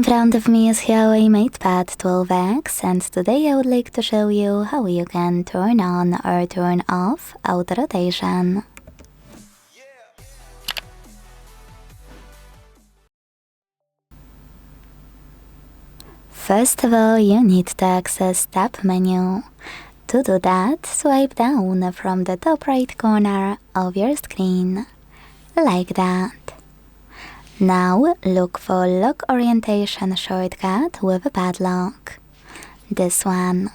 front of me is Huawei MatePad 12X, and today I would like to show you how you can turn on or turn off auto rotation. First of all, you need to access Tab menu. To do that, swipe down from the top right corner of your screen, like that. Now look for Lock Orientation shortcut with a padlock. This one.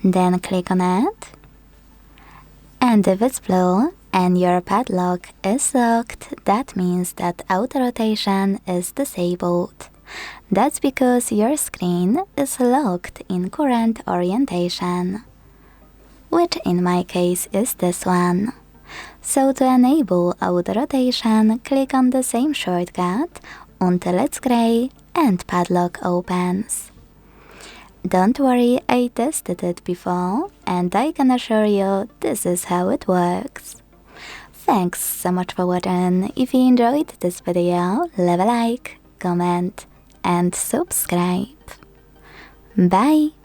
Then click on it. And if it's blue and your padlock is locked, that means that auto rotation is disabled. That's because your screen is locked in current orientation, which in my case is this one. So to enable auto rotation, click on the same shortcut until it's gray and padlock opens. Don't worry, I tested it before and I can assure you this is how it works. Thanks so much for watching. If you enjoyed this video, leave a like, comment and subscribe. Bye!